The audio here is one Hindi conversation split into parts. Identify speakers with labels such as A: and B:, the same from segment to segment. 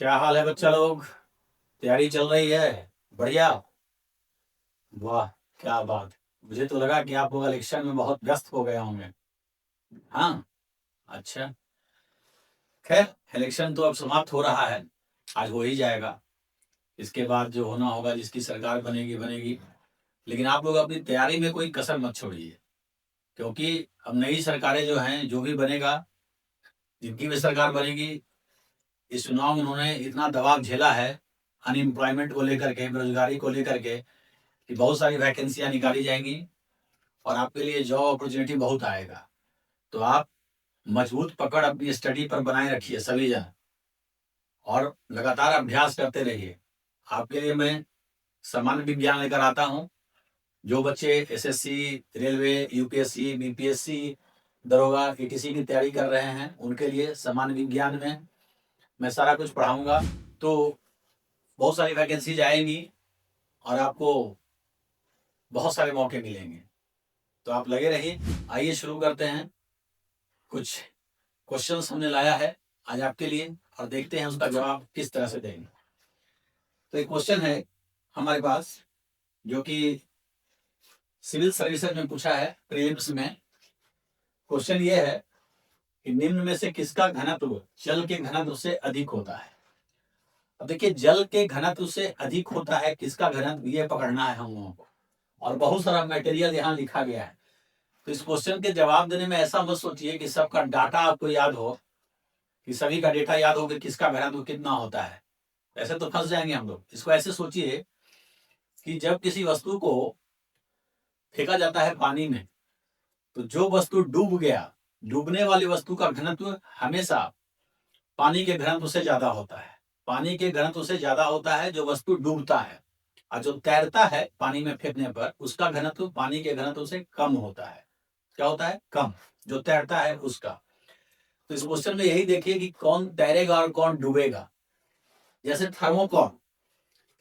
A: क्या हाल है बच्चा लोग? तैयारी चल रही है? बढ़िया। वाह, क्या बात। मुझे तो लगा कि आप लोग इलेक्शन में बहुत व्यस्त हो गए होंगे। हाँ। अच्छा। खैर, इलेक्शन तो अब समाप्त हो रहा है। आज हो ही जाएगा। इसके बाद जो होना होगा, जिसकी सरकार बनेगी बनेगी। लेकिन आप लोग अपनी तैयारी में कोई कसर मत छोड़िए, क्योंकि अब नई सरकारें जो हैं, जो भी बनेगा, जिनकी भी सरकार बनेगी, इस चुनाव में उन्होंने इतना दबाव झेला है अनएम्प्लॉयमेंट को लेकर के, बेरोजगारी को लेकर के, कि बहुत सारी वैकेंसियां निकाली जाएंगी और आपके लिए जॉब अपॉर्चुनिटी बहुत आएगा। तो आप मजबूत पकड़ अपनी स्टडी पर बनाए रखिए सभी जन, और लगातार अभ्यास करते रहिए। आपके लिए मैं सामान्य विज्ञान लेकर आता हूँ। जो बच्चे एसएससी, रेलवे, यूपीएससी, बीपीएससी, दरोगा, ईटीसी की तैयारी कर रहे हैं, उनके लिए सामान्य विज्ञान में मैं सारा कुछ पढ़ाऊंगा। तो बहुत सारी वैकेंसीज आएंगी और आपको बहुत सारे मौके मिलेंगे। तो आप लगे रहिए। आइए शुरू करते हैं। कुछ क्वेश्चंस हमने लाया है आज आपके लिए, और देखते हैं उसका जवाब किस तरह से देंगे। तो एक क्वेश्चन है हमारे पास, जो कि सिविल सर्विसेज में पूछा है, प्रीलिम्स में। क्वेश्चन ये है कि निम्न में से किसका घनत्व जल के घनत्व से अधिक होता है। अब देखिए, जल के घनत्व से अधिक होता है किसका घनत्व, ये पकड़ना है हम लोगों को। और बहुत सारा मटेरियल यहाँ लिखा गया है। तो इस क्वेश्चन के जवाब देने में ऐसा मत सोचिए कि सबका डाटा आपको याद हो, कि सभी का डेटा याद हो कि किसका घनत्व कितना होता है। ऐसे तो फंस जाएंगे हम लोग। इसको ऐसे सोचिए कि जब किसी वस्तु को फेंका जाता है पानी में, तो जो वस्तु डूब गया, डूबने वाली वस्तु का घनत्व हमेशा पानी के घनत्व से ज्यादा होता है। पानी के घनत्व से ज्यादा होता है जो वस्तु डूबता है। और जो तैरता है पानी में फेंकने पर, उसका घनत्व पानी के घनत्व से कम होता है। क्या होता है? कम। जो तैरता है उसका। तो इस क्वेश्चन में यही देखिए कि कौन तैरेगा और कौन डूबेगा। जैसे थर्मोकॉल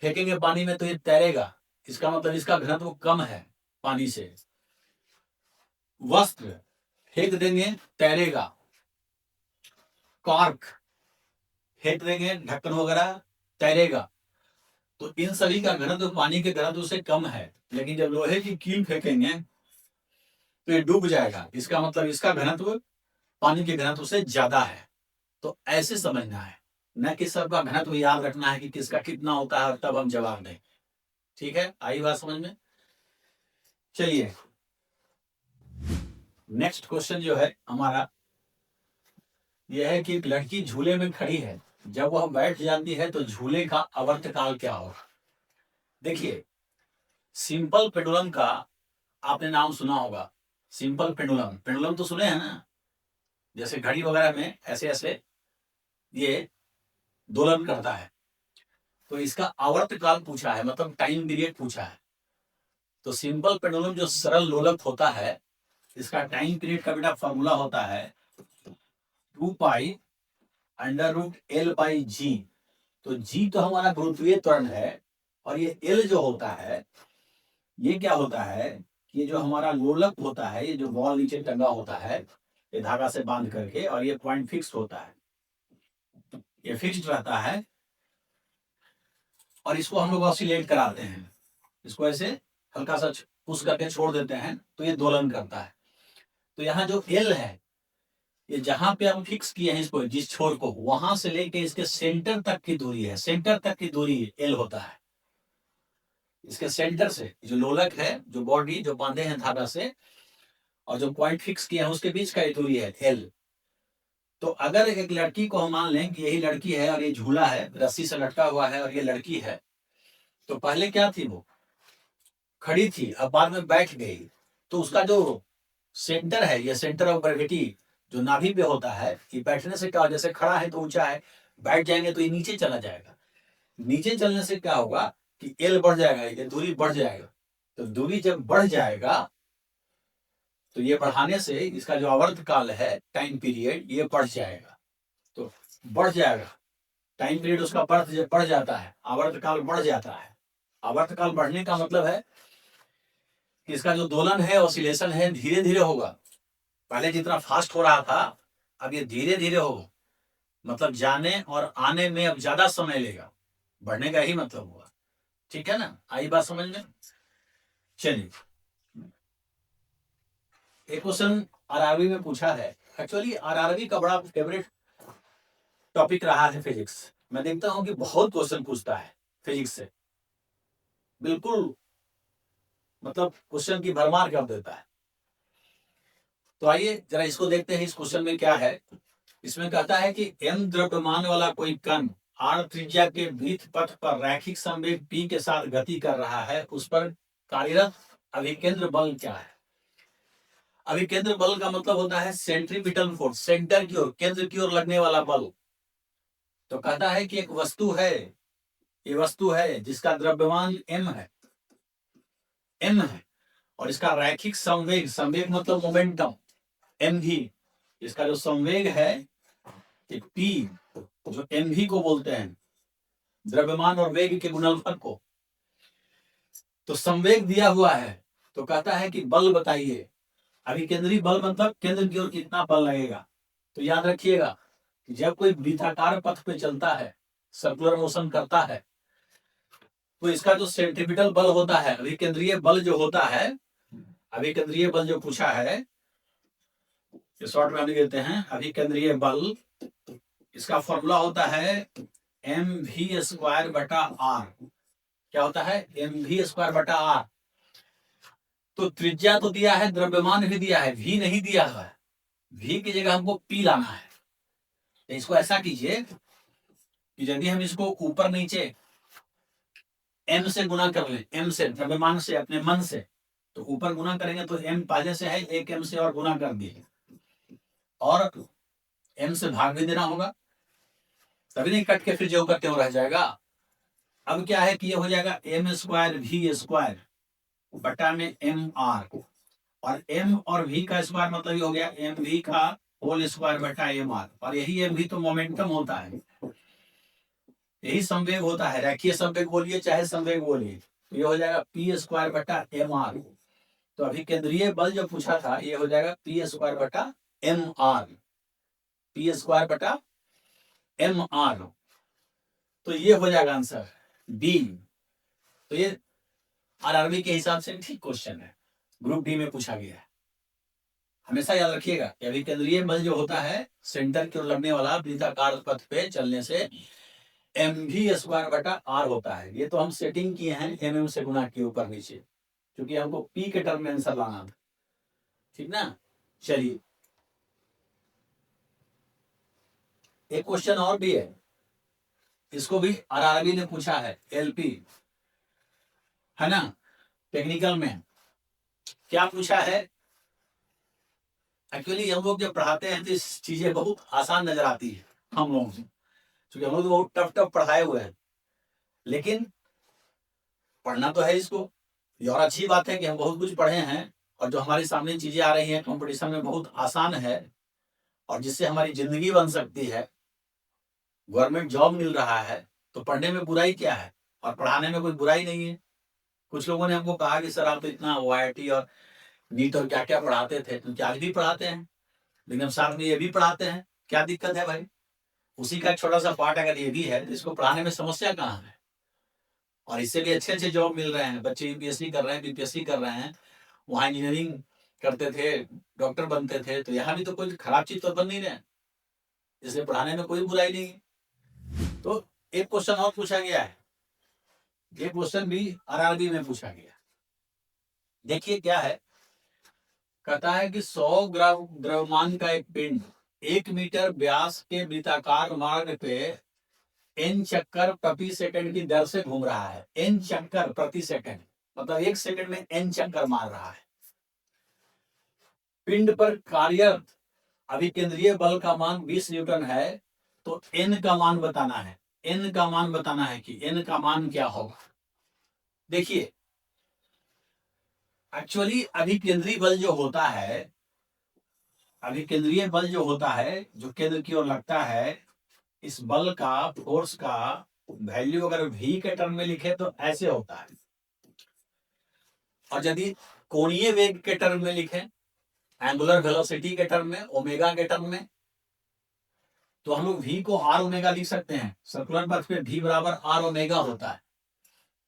A: फेंकेंगे पानी में तो ये तैरेगा, इसका मतलब इसका घनत्व कम है पानी से। वस्त्र फेंक देंगे, तैरेगा। कॉर्क फेंक देंगे, ढक्कन वगैरह, तैरेगा। तो इन सभी का घनत्व पानी के घनत्व से कम है। लेकिन जब लोहे की कील फेंकेंगे तो ये डूब जाएगा, इसका मतलब इसका घनत्व पानी के घनत्व से ज्यादा है। तो ऐसे समझना है, न कि सबका घनत्व याद रखना है कि किसका कितना होता है और तब हम जवाब दें। ठीक है, आई बात समझ में? चलिए, नेक्स्ट क्वेश्चन जो है हमारा, यह है कि एक लड़की झूले में खड़ी है, जब वह बैठ जाती है तो झूले का आवर्तकाल क्या होगा। देखिए, सिंपल पेंडुलम का आपने नाम सुना होगा। सिंपल पेंडुलम, पेंडुलम तो सुने हैं ना, जैसे घड़ी वगैरह में ऐसे ऐसे ये दोलन करता है। तो इसका आवर्तकाल पूछा है, मतलब टाइम पीरियड पूछा है। तो सिंपल पेंडुलम जो सरल लोलक होता है, इसका टाइम पीरियड का बेटा फॉर्मूला होता है 2 पाई √L/G। तो G तो हमारा गुरुत्वीय त्वरण है, और ये L जो होता है, ये क्या होता है, ये जो हमारा लोलक होता है, ये जो बॉल नीचे टंगा होता है ये धागा से बांध करके, और ये पॉइंट फिक्स होता है, ये फिक्स्ड रहता है। और इसको हम लोग ऑसिलेट कराते हैं, इसको ऐसे हल्का सा पुश करके छोड़ देते हैं तो ये दोलन करता है। तो यहाँ जो एल है, ये जहां पे हम फिक्स किए हैं इसको, जिस छोर को, वहां से लेके इसके सेंटर तक की दूरी है, सेंटर तक की दूरी एल होता है। इसके सेंटर से जो लोलक है, जो बॉडी जो बांधे हैं धागा से, और जो पॉइंट फिक्स किया है उसके बीच का ये दूरी है एल। तो अगर एक लड़की को हम मान लें कि यही लड़की है और ये झूला है, रस्सी से लटका हुआ है, और ये लड़की है, तो पहले क्या थी, वो खड़ी थी, अब बाद में बैठ गई। तो उसका जो सेंटर है, ये सेंटर ऑफ ग्रेविटी जो नाभि पे होता है, ये बैठने से क्या, जैसे खड़ा है तो ऊंचा है, बैठ जाएंगे तो ये नीचे चला जाएगा। नीचे चलने से क्या होगा कि एल बढ़ जाएगा, ये दूरी बढ़ जाएगा। तो दूरी जब बढ़ जाएगा तो ये बढ़ाने से इसका जो आवर्त काल है, टाइम पीरियड, ये बढ़ जाएगा। तो बढ़ जाएगा टाइम पीरियड, उसका बढ़ जाता है, आवर्त काल बढ़ जाता है। आवर्त काल बढ़ने का मतलब है कि इसका जो दोलन है, ऑसिलेशन है, धीरे धीरे होगा। पहले जितना फास्ट हो रहा था, अब ये धीरे धीरे होगा। मतलब जाने और आने में अब ज्यादा समय लेगा, बढ़ने का ही मतलब हुआ। ठीक है ना, आई बात समझ में? चलिए, एक क्वेश्चन आरआरबी में पूछा है। एक्चुअली आरआरबी का बड़ा फेवरेट टॉपिक रहा है फिजिक्स। मैं देखता हूं कि बहुत क्वेश्चन पूछता है फिजिक्स से, बिल्कुल मतलब क्वेश्चन की भरमार कर देता है। तो आइए जरा इसको देखते हैं, इस क्वेश्चन में क्या है। इसमें कहता है कि m द्रव्यमान वाला कोई कण r त्रिज्या के वृत्त पथ पर रैखिक संवेग p के साथ गति कर रहा है, उस पर कार्यरत अभिकेंद्र बल क्या है? अभिकेंद्र बल का मतलब होता है सेंट्रीपिटल फोर्स, सेंटर की ओर, केंद्र की ओर लगने वाला बल। तो कहता है कि एक वस्तु है, ये वस्तु है जिसका द्रव्यमान m है और इसका रैखिक संवेग, संवेग मतलब मोमेंटम, m भी, इसका जो संवेग है p, जो m भी को बोलते हैं द्रव्यमान और वेग के गुणनफल को, तो संवेग दिया हुआ है। तो कहता है कि बल बताइए। अभिकेंद्री बल मतलब केंद्र की ओर कितना बल लगेगा। तो याद रखिएगा कि जब कोई वृत्ताकार पथ पे चलता है, सर्कुलर मोशन करता है, तो इसका जो सेंट्रीपिटल बल होता है, अभिकेंद्रीय बल जो होता है, अभिकेंद्रीय बल जो पूछा है, शॉर्ट में हम देते हैं अभिकेंद्रीय बल, इसका फॉर्मूला होता है एम वी स्क्वायर बटा आर। क्या होता है? एम वी स्क्वायर बटा आर। तो त्रिज्या तो दिया है, द्रव्यमान भी दिया है, वी नहीं दिया हुआ है। वी की जगह हमको पी लाना है। तो इसको ऐसा कीजिए कि यदि हम इसको ऊपर नीचे एम से गुना कर लें, एम से द्रव्यमान से, अपने मन से, तो ऊपर गुना करेंगे तो एम पहले से है, एक एम से और गुना कर दिए, और एम से भाग भी देना होगा, तभी नहीं कट के फिर जो करते हो रह जाएगा। अब क्या है कि ये हो जाएगा एम स्क्वायर वी स्क्वायर बटा में एम आर, और एम और वी का स्क्वायर मतलब ये हो गया एम वी का होल स्क्वायर बटा एम आर, और यही एम वी तो मोमेंटम होता है, यही संवेग होता है। रैखिक संवेग बोलिए चाहे संवेग बोलिए, तो ये हो जाएगा पी स्क्वायर बटा एम आर। तो अभी केंद्रीय बल जो पूछा था, ये हो जाएगा पी स्क्वायर बटा एम आर, पी स्क्वायर बटा एम आर। तो ये हो जाएगा आंसर बी। तो ये आरआरबी के हिसाब से ठीक क्वेश्चन है, ग्रुप डी में पूछा गया है। हमेशा याद रखिएगा कि अभी केंद्रीय बल जो होता है, सेंटर की ओर लगने वाला वृत्ताकार पथ पे चलने से एम वी स्क्वायर बटा आर होता है। ये तो हम सेटिंग किए हैं एम से गुना किए ऊपर नीचे, क्योंकि हमको पी के टर्म में आंसर लाना था। ठीक ना? चलिए, एक क्वेश्चन और भी है, इसको भी आरआरबी ने पूछा है, एलपी है ना, टेक्निकल में। क्या पूछा है? एक्चुअली हम लोग जब पढ़ाते हैं तो इस चीजें बहुत आसान नजर आती है हम लोगों से, क्योंकि हम लोग बहुत टफ टफ पढ़ाए हुए हैं, लेकिन पढ़ना तो है इसको। ये और अच्छी बात है कि हम बहुत कुछ पढ़े हैं, और जो हमारे सामने चीजें आ रही हैं कंपटीशन में बहुत आसान है, और जिससे हमारी जिंदगी बन सकती है, गवर्नमेंट जॉब मिल रहा है, तो पढ़ने में बुराई क्या है? और पढ़ाने में कोई बुराई नहीं है। कुछ लोगों ने हमको कहा कि सर आप तो इतना OIT और नीट और क्या क्या पढ़ाते थे, तो क्या आज भी पढ़ाते हैं, लेकिन हम साथ में ये भी पढ़ाते हैं, क्या दिक्कत है भाई? उसी का एक छोटा सा पार्ट अगर ये भी है तो इसको पढ़ाने में समस्या कहाँ है? और इससे भी अच्छे अच्छे जॉब मिल रहे हैं, बच्चे यूपीएससी कर रहे हैं, बीपीएससी कर रहे हैं, वहाँ इंजीनियरिंग करते थे, डॉक्टर बनते थे, तो यहाँ भी तो कोई खराब चीज तो बन नहीं रहे, इसलिए पढ़ाने में कोई बुराई नहीं है। तो एक क्वेश्चन और पूछा गया है, ये क्वेश्चन भी आरआरबी में पूछा गया। देखिए क्या है, कहता है कि 100 ग्राम द्रव्यमान का एक पिंड 1 मीटर व्यास के वृत्ताकार मार्ग पे n चक्कर प्रति सेकंड की दर से घूम रहा है। n चक्कर प्रति सेकंड मतलब 1 सेकंड में n चक्कर मार रहा है। पिंड पर कार्यरत अभिकेंद्रीय बल का मान 20 न्यूटन है, तो n का मान बताना है। n का मान बताना है कि n का मान क्या होगा। देखिए, एक्चुअली अभिकेंद्रीय बल जो होता है, अभिकेंद्रीय बल जो होता है, जो केंद्र की ओर लगता है, इस बल का, फोर्स का वैल्यू अगर v के टर्म में लिखे तो ऐसे होता है, और यदि कोणीय वेग के टर्म में लिखे, एंगुलर वेलोसिटी के टर्म में, ओमेगा के टर्म में, तो हम लोग v को r ओमेगा लिख सकते हैं। सर्कुलर पथ पे v बराबर r ओमेगा होता है।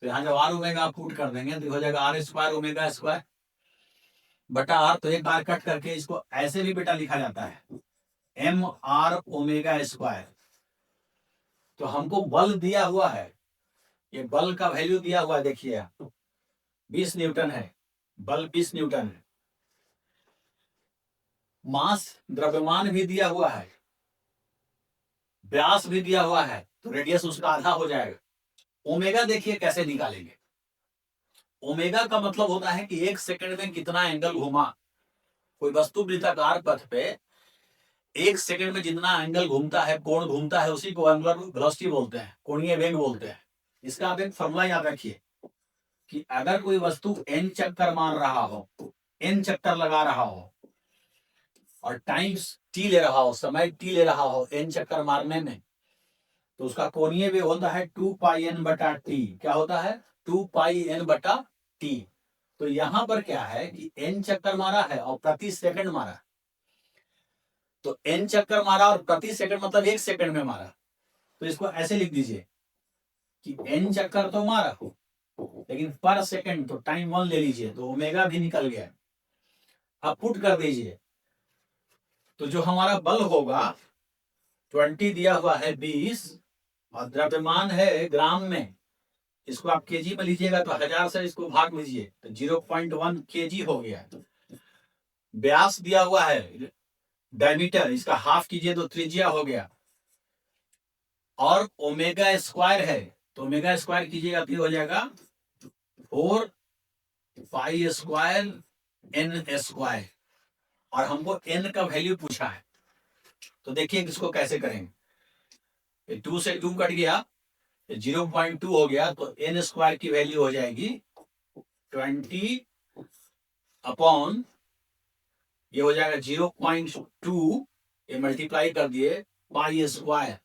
A: तो यहाँ जब r ओमेगा पुट कर देंगे तो हो जाएगा r स्क्वायर ओमेगा स्क्वायर बटा r। तो एक बार कट करके इसको ऐसे भी बेटा लिखा जाता है m r ओमेगा स्क्वायर। तो हमको बल दिया हुआ है, ये बल का वैल्यू दिया हुआ है, देखिए 20 न्यूटन है, बल 20 न्यूटन है। मास द्रव्यमान भी दिया हुआ है, व्यास भी दिया हुआ है, तो रेडियस उसका आधा हो जाएगा। ओमेगा देखिए कैसे निकालेंगे। ओमेगा का मतलब होता है कि 1 सेकंड में कितना एंगल घुमा। कोई वस्तु वृत्ताकार पथ पे 1 सेकंड में जितना एंगल घूमता है, कोण घूमता है, उसी को एंगुलर वेलोसिटी बोलते हैं, कोणीय वेग बोलते हैं। इसका आप एक फॉर्मूला याद रखिए कि अगर कोई वस्तु n चक्कर मार रहा हो, n चक्कर लगा रहा हो और टाइम t ले रहा हो, समय t ले रहा हो n चक्कर मारने में, तो उसका कोणीय वेग होता है 2 पाई n बटा t। क्या होता है? 2 पाई n बटा t। तो यहां पर क्या है कि n चक्कर मारा है और प्रति सेकंड मारा। तो n चक्कर मारा और प्रति सेकंड मतलब 1 सेकंड में मारा। तो इसको ऐसे लिख दीजिए कि n चक्कर तो मारा लेकिन पर सेकंड तो टाइम 1 ले लीजिए, तो ओमेगा भी निकल गया। अब पुट कर दीजिए तो जो हमारा बल होगा 20 दिया हुआ है 20 और द्रव्यमान है ग्राम में, इसको आप केजी में लीजिएगा तो 1000 से इसको भाग लीजिए तो 0.1 केजी हो गया। व्यास दिया हुआ है डायमीटर, इसका हाफ कीजिए तो त्रिज्या हो गया। और ओमेगा स्क्वायर है तो ओमेगा स्क्वायर कीजिएगा तो हो जाएगा 4 पाई स्क्वायर n स्क्वायर। और हमको n का वैल्यू पूछा है, तो देखिए इसको कैसे करेंगे। 2 से 2 कट गया, 0.2 हो गया, तो n स्क्वायर की वैल्यू हो जाएगी 20 अपॉन ये हो जाएगा 0.2, ये मल्टीप्लाई कर दिए पाई स्क्वायर।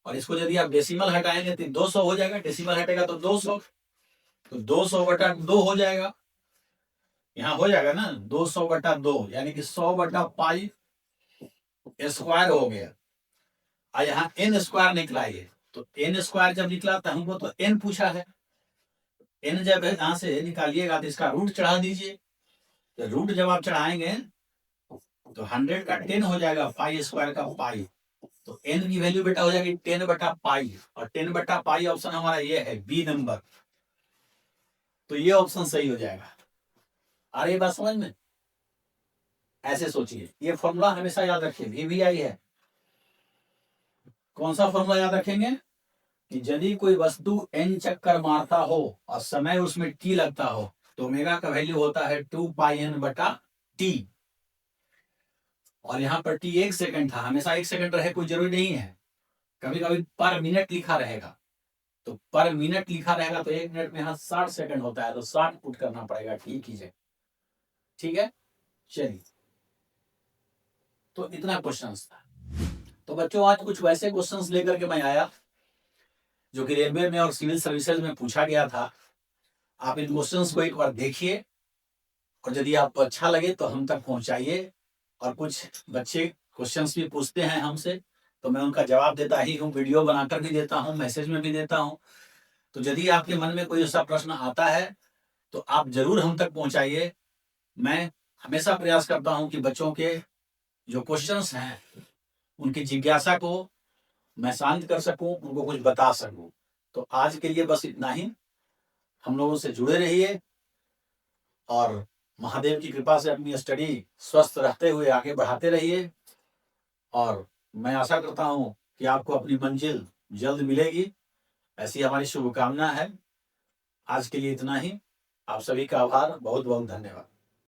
A: और इसको यदि आप डेसिमल हटाएंगे तो 200 हो जाएगा, डेसिमल हटेगा तो 200, तो 200 बटा 2 हो जाएगा। यहाँ हो जाएगा ना 200 बटा 2 यानी कि 100 बटा पाई स्क्वायर हो गया। और यहाँ n स्क्वायर निकला ये, तो n स्क्वायर जब निकला तो हमको तो n पूछा है। n जब यहाँ से निकालिएगा तो इसका रूट चढ़ा दीजिए। तो रूट जब आप चढ़ाएंगे तो 100 का 10 हो जाएगा, पाई स्क्वायर का पाई। तो n की वैल्यू बेटा हो जाएगी 10 बटा पाई, और 10 बटा पाई ऑप्शन हमारा ये है बी नंबर। तो ये ऑप्शन सही हो जाएगा। आ रही बात समझ में? ऐसे सोचिए, ये फॉर्मूला हमेशा याद रखिए, VVI है। कौन सा फॉर्मूला याद रखेंगे कि यदि कोई वस्तु n चक्कर मारता हो और समय उसमें t लगता हो तो ओमेगा का वैल्यू होता है 2 पाई n बटा t। और यहाँ पर t 1 सेकंड था, हमेशा 1 सेकंड रहे कोई जरूरी नहीं है, कभी कभी पर मिनट लिखा रहेगा। तो पर मिनट लिखा रहेगा तो 1 मिनट में यहाँ 60 सेकंड होता है, तो 60 पुट करना पड़ेगा, ठीक कीजिए। ठीक है, चलिए, तो इतना क्वेश्चंस था। तो बच्चों आज कुछ वैसे क्वेश्चंस लेकर के मैं आया जो कि रेलवे में और सिविल सर्विसेज में पूछा गया था। आप इन क्वेश्चंस को एक बार देखिए और यदि आपको अच्छा लगे तो हम तक पहुंचाइए। और कुछ बच्चे क्वेश्चंस भी पूछते हैं हमसे, तो मैं उनका जवाब देता ही हूँ, वीडियो बनाकर भी देता हूँ, मैसेज में भी देता हूँ। तो यदि आपके मन में कोई ऐसा प्रश्न आता है तो आप जरूर हम तक पहुंचाइए। मैं हमेशा प्रयास करता हूं कि बच्चों के जो क्वेश्चंस हैं उनकी जिज्ञासा को मैं शांत कर सकूं, उनको कुछ बता सकूं। तो आज के लिए बस इतना ही। हम लोगों से जुड़े रहिए और महादेव की कृपा से अपनी स्टडी स्वस्थ रहते हुए आगे बढ़ाते रहिए। और मैं आशा करता हूं कि आपको अपनी मंजिल जल्द मिलेगी, ऐसी हमारी शुभकामना है। आज के लिए इतना ही। आप सभी का आभार, बहुत बहुत धन्यवाद।